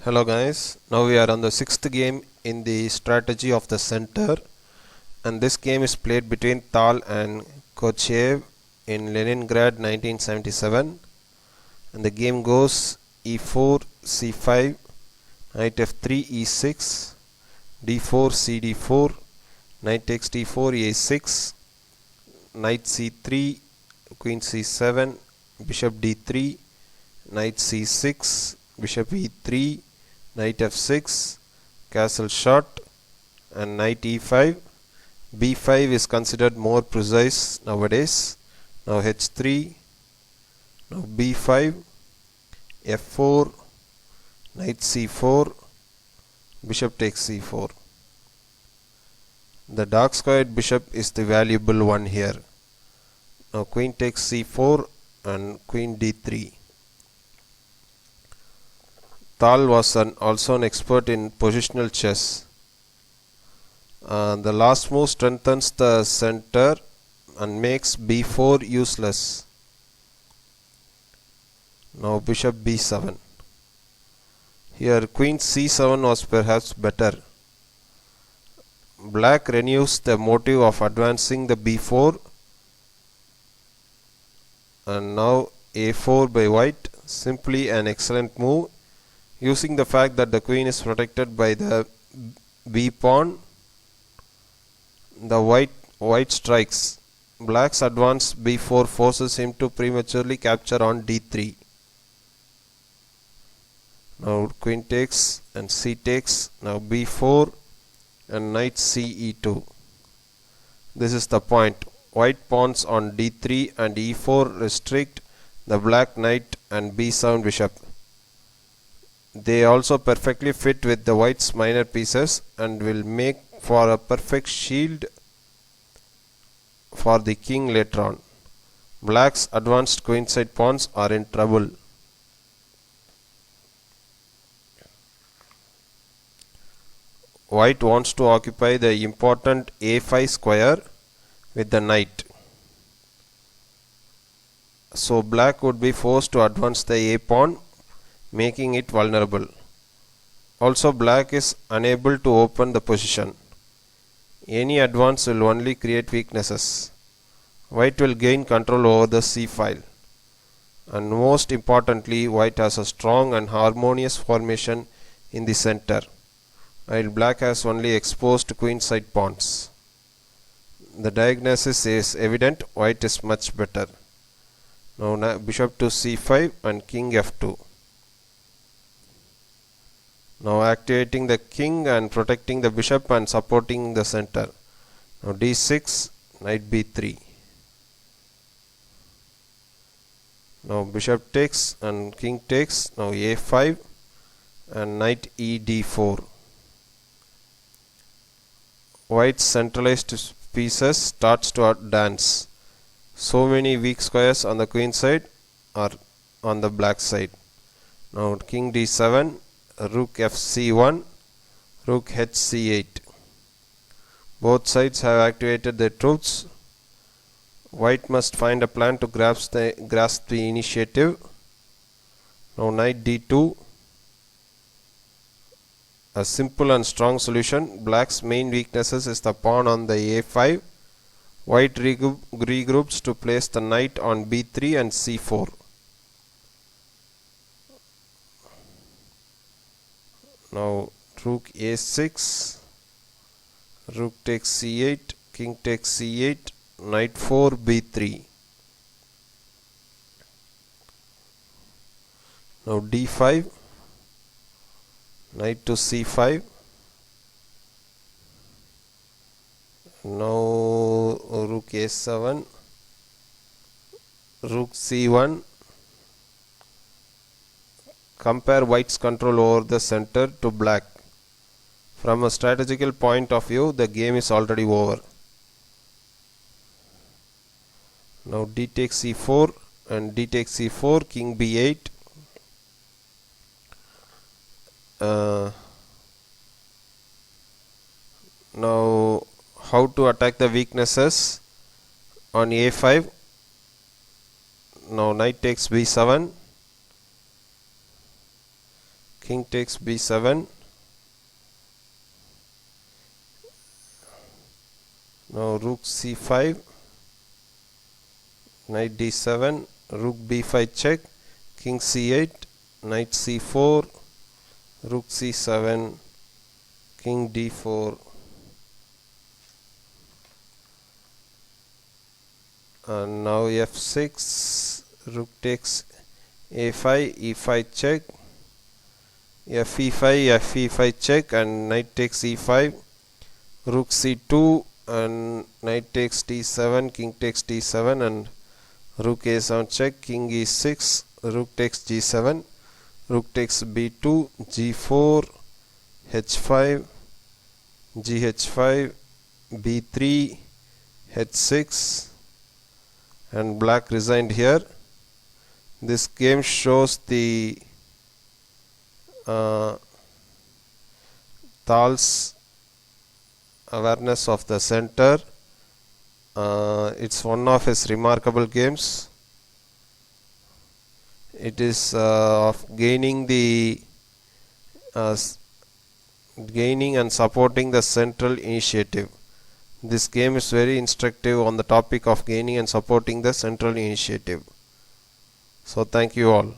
Hello guys, now we are on the sixth game in the strategy of the center, and this game is played between Tal and Kochyev in Leningrad 1977, and the game goes e4 c5, knight f3 e6, d4 cd4, knight takes d4 a6, knight c3, queen c7, bishop d3, knight c6, bishop e3, knight f6, castle shot, and knight e5. b5 is considered more precise nowadays. Now h3, now b5, f4, knight c4, bishop takes c4. The dark squared bishop is the valuable one here. Now queen takes c4 and queen d3. Tal was also an expert in positional chess. The last move strengthens the center and makes b4 useless. Now bishop b7. Here queen c7 was perhaps better. Black renews the motive of advancing the b4, and now a4 by white, simply an excellent move. Using the fact that the queen is protected by the b pawn, the white strikes. Black's advance b4 forces him to prematurely capture on d3. Now queen takes and c takes. Now b4 and knight ce2. This is the point. White pawns on d3 and e4 restrict the black knight and b7 bishop. They also perfectly fit with the white's minor pieces and will make for a perfect shield for the king later on. Black's advanced queenside pawns are in trouble. White wants to occupy the important a5 square with the knight. So black would be forced to advance the a pawn, making it vulnerable. Also, black is unable to open the position. Any advance will only create weaknesses. White will gain control over the c file. And most importantly, white has a strong and harmonious formation in the center, while black has only exposed queenside pawns. The diagnosis is evident. White is much better. Now bishop to c5 and king f2. Now activating the king and protecting the bishop and supporting the center. Now d6, knight b3. Now bishop takes and king takes. Now a5 and knight e d4. White's centralized pieces starts to dance. So many weak squares on the queen side are on the black side. Now king d7, rook fc1, rook hc8. Both sides have activated their troops. White must find a plan to grasp the initiative. Now knight d2. A simple and strong solution. Black's main weaknesses is the pawn on the a5. White regroups to place the knight on b3 and c4. Now rook a6, rook takes c8, king takes c8, knight 4 b3. Now d5, knight to c5. Now rook a7, rook c1. Compare white's control over the center to black. From a strategical point of view, the game is already over. Now d takes c4 and d takes c4, king b8. Now how to attack the weaknesses on a5. Now knight takes b7, king takes b7. Now rook c5, knight d7, rook b5 check, king c8, knight c4, rook c7, king d4, and now f6, rook takes a5, e5 check, fe5 check, and knight takes e5, rook c2, and knight takes d7, king takes d7, and rook a7 check, king e6, rook takes g7, rook takes b2, g4, h5, gh5, b3, h6, and black resigned here. This game shows the Tal's awareness of the center. It's one of his remarkable games. It is of gaining and supporting the central initiative. This game is very instructive on the topic of gaining and supporting the central initiative. So thank you all.